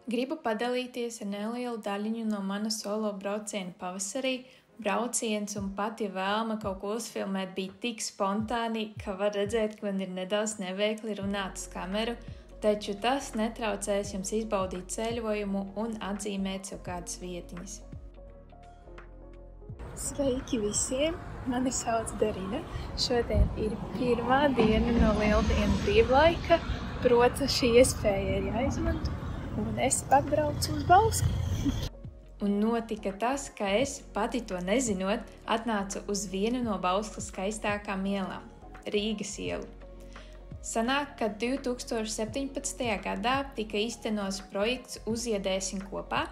Gribu padalīties ar nelielu daļiņu no mana solo brauciena pavasarī. Brauciens un pati vēlme kaut ko uzfilmēt bija tik spontāni, ka var redzēt, ka man ir nedaudz neveikli runāt uz kameru, taču tas netraucēs jums izbaudīt ceļojumu un atzīmēt sev kādas vietiņas. Sveiki visiem! Mani sauc Darina. Šodien ir pirmā diena no lieldienu brīvlaika, proti šī iespēja ir jāizmanto, un es atbraucu uz Bausku. Un notika tas, ka es, pati to nezinot, atnācu uz vienu no Bauskas skaistākām ielām – Rīgas ielu. Sanāk, ka 2017. gadā tika īstenots projekts Uzziedēsim kopā,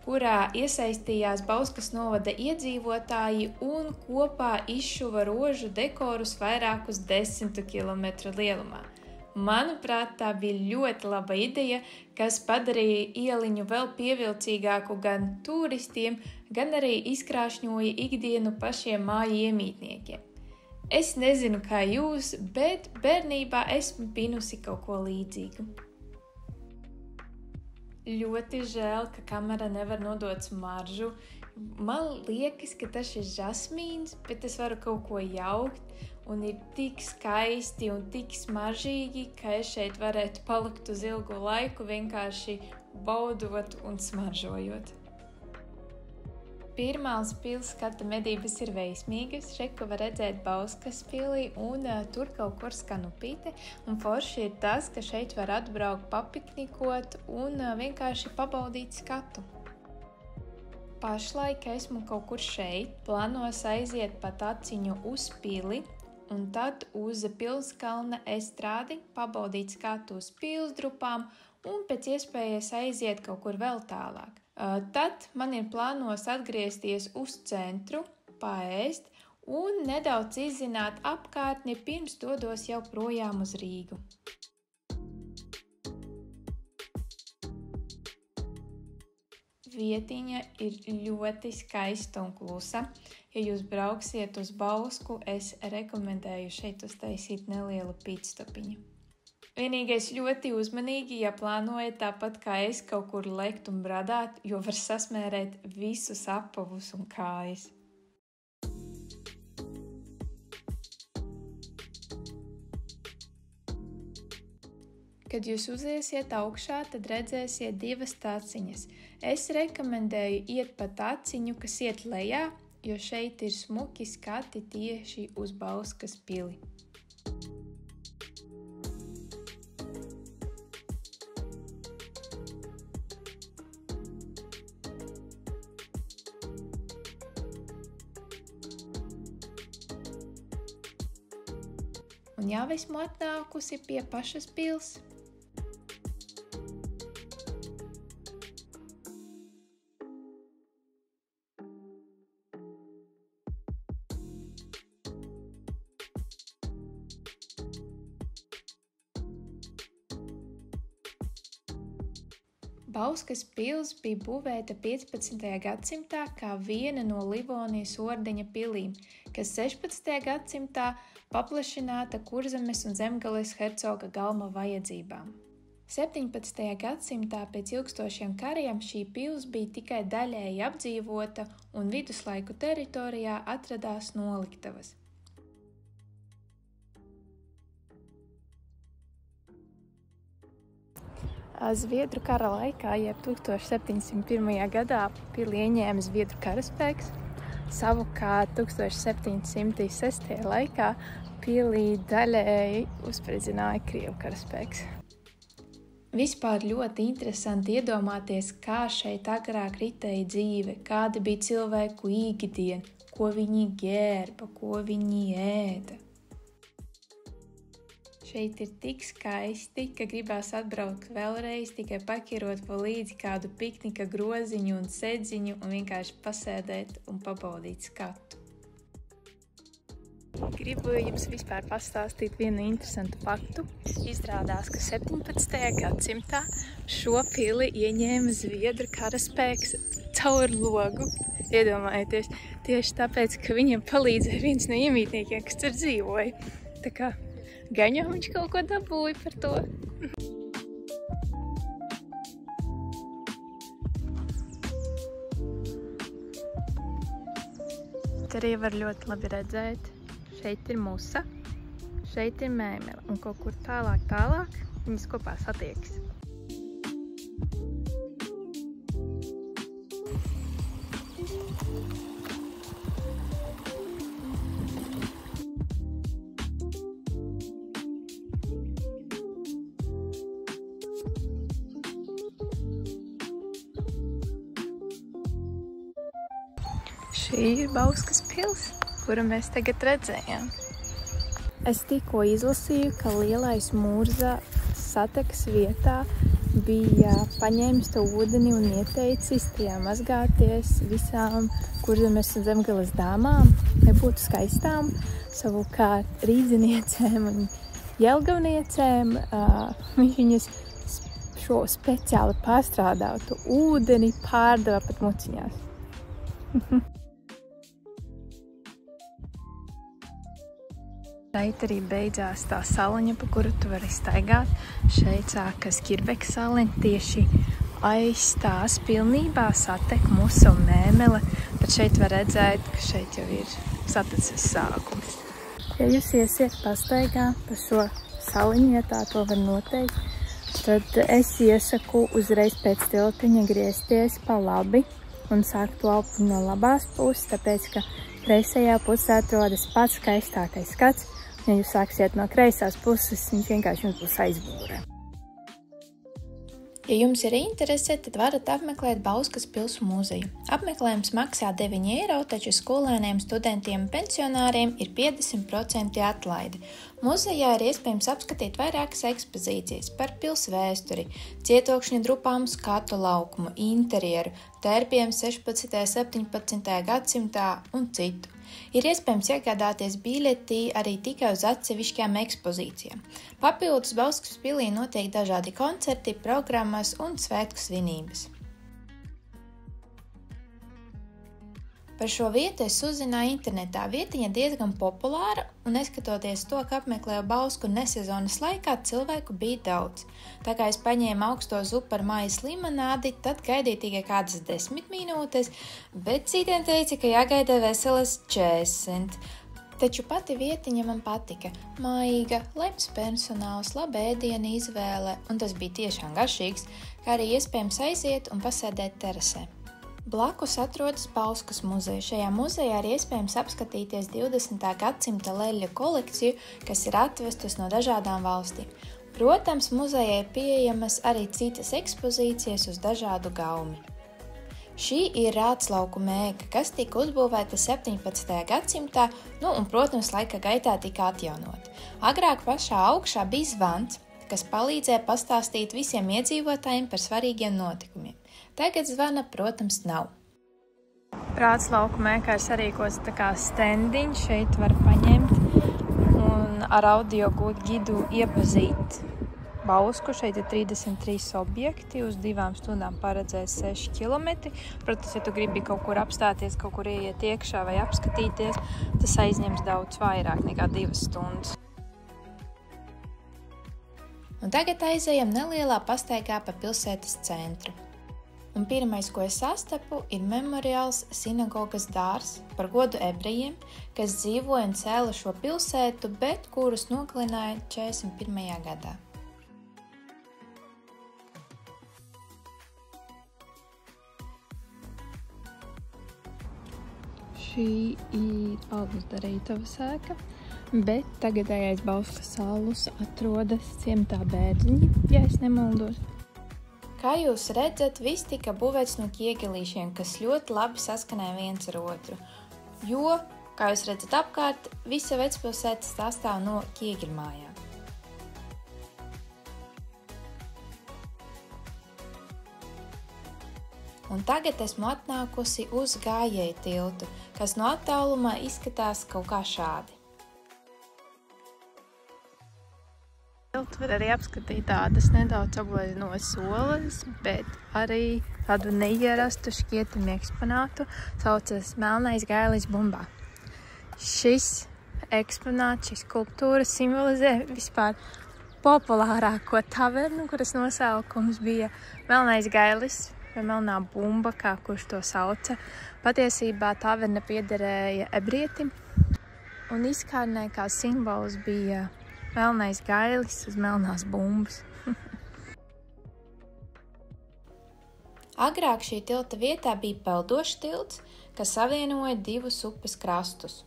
kurā iesaistījās Bauskas novada iedzīvotāji un kopā izšuva rožu dekorus vairākus 10 kilometru lielumā. Manuprāt, tā bija ļoti laba ideja, kas padarīja ieliņu vēl pievilcīgāku gan turistiem, gan arī izkrāšņoja ikdienu pašiem māju iemītniekiem. Es nezinu, kā jūs, bet bērnībā esmu pinusi kaut ko līdzīgu. Ļoti žēl, ka kamera nevar nodot smaržu. Man liekas, ka tas ir žasmīns, bet es varu kaut ko jaukt. Un ir tik skaisti un tik smaržīgi, ka es šeit varētu palikt uz ilgu laiku, vienkārši baudot un smaržojot. Pirmāls pils skata medības ir veiksmīgas. Šeit, ko var redzēt Bauskas pilī, un tur kaut kur skan upīte. Un forši ir tas, ka šeit var atbraukt papiknikot un vienkārši pabaudīt skatu. Pašlaik esmu kaut kur šeit, plānos aiziet pa taciņu uz pili, un tad uz pilskalna estrādi pabaudīt skatu uz pilsdrupām un pēc iespējas aiziet kaut kur vēl tālāk. Tad man ir plānos atgriezties uz centru, paēst un nedaudz izzināt apkārtni, pirms dodos jau projām uz Rīgu. Vietiņa ir ļoti skaista un klusa. Ja jūs brauksiet uz Bausku, es rekomendēju šeit uztaisīt nelielu pitstopiņu. Vienīgais ļoti uzmanīgi, ja plānojat tāpat kā es kaut kur lekt un bradāt, jo var sasmērēt visus apavus un kājas. Kad jūs uziesiet augšā, tad redzēsiet divas taciņas. Es rekomendēju iet pa taciņu, kas iet lejā, jo šeit ir smuki skati tieši uz Bauskas pili. Un jau esmu atnākusi pie pašas pils. Bauskas pils bija būvēta 15. gadsimtā kā viena no Livonijas ordeņa pilīm, kas 16. gadsimtā paplašināta Kurzemes un Zemgales hercoga Galma vajadzībām. 17. gadsimtā pēc ilgstošiem kariem šī pils bija tikai daļēji apdzīvota un viduslaiku teritorijā atradās noliktavas. Zviedru kara laikā, jeb 1701. gadā, pili ieņēma Zviedru karaspēks. Savukārt 1706. laikā pilī daļēji uzspridzināja Krievu karaspēks. Vispār ļoti interesanti iedomāties, kā šeit agrāk ritēja dzīve, kāda bija cilvēku ikdiena, ko viņi ģērba, ko viņi ēda. Šeit ir tik skaisti, ka gribās atbraukt vēlreiz, tikai pakirot pa līdzi kādu piknika groziņu un sedziņu un vienkārši pasēdēt un pabaudīt skatu. Gribu jums vispār pastāstīt vienu interesantu faktu. Izrādās, ka 17. gadsimtā šo pili ieņēma Zviedru karaspēks caur logu. Iedomājieties, tieši tāpēc, ka viņiem palīdzēja viens no iemītniekiem, kas tur dzīvoja. Tā kā gan jau viņš kaut ko dabūja par to. Šeit arī var ļoti labi redzēt. Šeit ir musa, šeit ir mēmele un kaut kur tālāk viņas kopā satiekas. Šī ir Bauskas pils, kuru mēs tagad redzējām. Es tikko izlasīju, ka lielais Mūrza satekas vietā bija paņēmis to ūdeni un ieteicis tajā mazgāties visām Kurzemes un Zemgales dāmām, lai būtu skaistām. Savukārt rīdziniecēm un jelgavniecēm viņš viņas šo speciāli pārstrādātu ūdeni pārdeva pat muciņās. Šeit arī beidzās tā saliņa, pa kuru tu vari staigāt. Šeit sākas Kirbeka saliņa, tieši aiz tās pilnībā satek musa un mēmele, bet šeit var redzēt, ka šeit jau ir saticis sākums. Ja jūs iesiet pastaigā pa šo saliņu, ja tā to var noteikt, tad es iesaku uzreiz pēc tiltiņa griezties pa labi un sākt laupu no labās puses, tāpēc, ka kreisajā pusē atrodas pats skaistākais skats. Ja jūs sāksiet no kreisās puses, viņš vienkārši jums būs aizbūrē. Ja jums ir interese, tad varat apmeklēt Bauskas pilsu muzeju. Apmeklējums maksā 9 eiro, taču skolēniem, studentiem un pensionāriem ir 50% atlaide. Muzejā ir iespējams apskatīt vairākas ekspozīcijas par pils vēsturi, cietokšņa drupām, skatu laukumu, interjeru, tērpiem 16. 17. gadsimtā un citu. Ir iespējams iegādāties biļeti arī tikai uz atsevišķām ekspozīcijām. Papildus Bauskas pilī notiek dažādi koncerti, programmas un svētku svinības. Par šo vietu es uzzināju internetā. Vietiņa diezgan populāra, un neskatoties to, ka apmeklēju Bausku nesezonas laikā, cilvēku bija daudz. Tā kā es paņēmu augsto zupu ar mājas limonādi, tad gaidīju tikai kādas 10 minūtes, bet citiem teica, ka jāgaida veselas 40. Taču pati vietiņa man patika. Maiga, labs personāls, laba ēdiena izvēle, un tas bija tiešām garšīgs, kā arī iespējams aiziet un pasēdēt terasē. Blakus atrodas Bauskas muzeja. Šajā muzejā ir iespējams apskatīties 20. gadsimta leļļu kolekciju, kas ir atvestas no dažādām valstīm. Protams, muzejā ir pieejamas arī citas ekspozīcijas uz dažādu gaumi. Šī ir rātslauku mēka, kas tika uzbūvēta 17. gadsimtā, un, protams, laika gaitā tika atjaunota. Agrāk pašā augšā bija zvans, kas palīdzēja pastāstīt visiem iedzīvotājiem par svarīgiem notikumiem. Tagad zvana, protams, nav. Rātslauku mēkā ir sarīkots tā kā stendiņš, šeit var paņemt un ar audio gidu iepazīt Bausku. Šeit ir 33 objekti, uz 2 stundām paredzēts 6 km. Protams, ja tu gribi kaut kur apstāties, kaut kur ieiet iekšā vai apskatīties, tas aizņems daudz vairāk nekā 2 stundas. Un tagad aizejam nelielā pastaigā pa pilsētas centru. Un pirmais, ko es sastapu, ir memoriāls sinagogas dārzs par godu ebrejiem, kas dzīvoja un cēla šo pilsētu, bet kurus nogalināja 41. gadā. Šī ir Alvas Darītavas ēka, bet tagadējais Bauskas alus atrodas ciemtā Bērziņi, ja es nemaldos. Kā jūs redzat, viss tika būvēts no ķiegelīšiem, kas ļoti labi saskanēja viens ar otru, jo, kā jūs redzat apkārt, visa vecpilsēta sastāv no ķiegeļmājām. Un tagad esmu atnākusi uz gājēju tiltu, kas no attālumā izskatās kaut kā šādi. Tiltu var arī apskatīt tādas nedaudz apgleznotas olas, bet arī tādu neierastu šķietami eksponātu, saucas Melnais gailis bumbā. Šis eksponāts, šis skulptūra simbolizē vispār populārāko tavernu, kuras nosaukums bija Melnais gailis vai melnā bumba, kā kurš to sauca. Patiesībā taverna piederēja ebrietim un izkārnē kā simbols bija melnais gailis uz melnās bumbas. Agrāk šī tilta vietā bija peldošs tilts, kas savienoja divus upes krastus.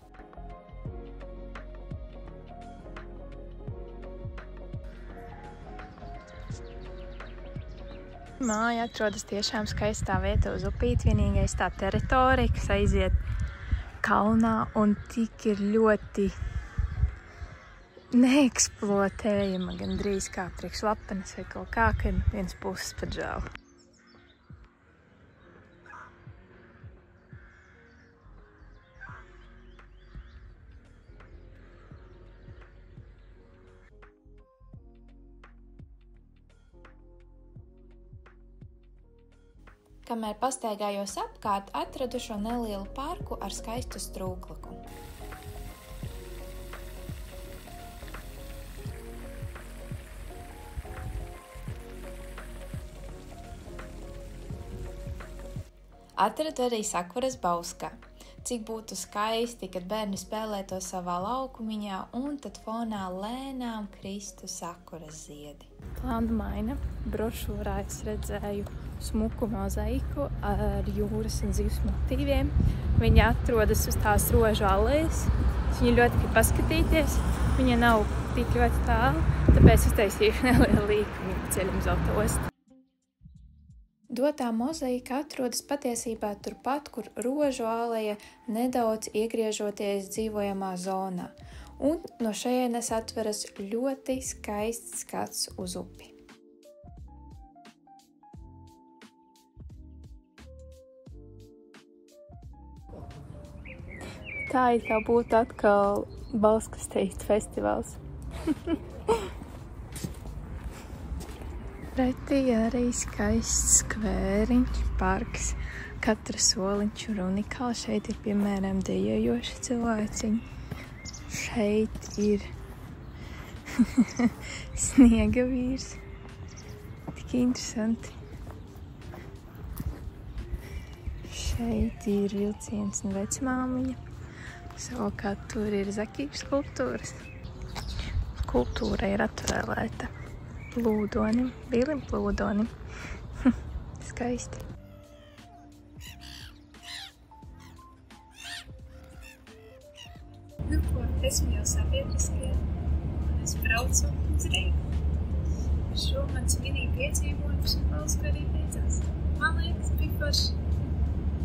Māja atrodas tiešām skaistā vietā uz upīti, vienīgais tā teritorija, kas aiziet kalnā un tik ir ļoti neeksploatējama, gandrīz kā priekš lapenes vai kaut kā, kad viens puses pat žēl. Kamēr pastaigājos apkārt, atradu šo nelielu parku ar skaistu strūklaku. Atradu arī sakuras bauskā. Cik būtu skaisti, kad bērni spēlēto savā laukumiņā un tad fonā lēnām kristu sakuras ziedi. Plānu maina. Brošūrā es redzēju smuku mozaiku ar jūras un zivs motīviem. Viņa atrodas uz tās rožu alejas. Viņa ļoti grib paskatīties. Viņa nav tik ļoti tālu, tāpēc uztaisīju nelielu līkumu ceļam uz autoostu. Dotā mozaika atrodas patiesībā turpat, kur rožu aleja nedaudz iegriežoties dzīvojamā zonā, un no šejienes atveras ļoti skaists skats uz upi. Tā it kā būtu atkal Bauskas teikt festivāls. Pretī arī skaists skvēriņš, parks. Katra soliņš ir unikāli. Šeit ir, piemēram, dejojoši cilvēciņi. Šeit ir sniega vīrs. Tik interesanti. Šeit ir vilciens un vecmāmiņa. Savukārt tur ir zakīšu skulptūras. Skulptūra ir atvēlēta plūdonim, Bilim plūdonim. Skaisti. Nu ko, esmu jau sabiedriskajā un es braucu uz Rīgu. Šo mans mini piedzīvojums un valsts arī beidzās. Man liekas, bija forši.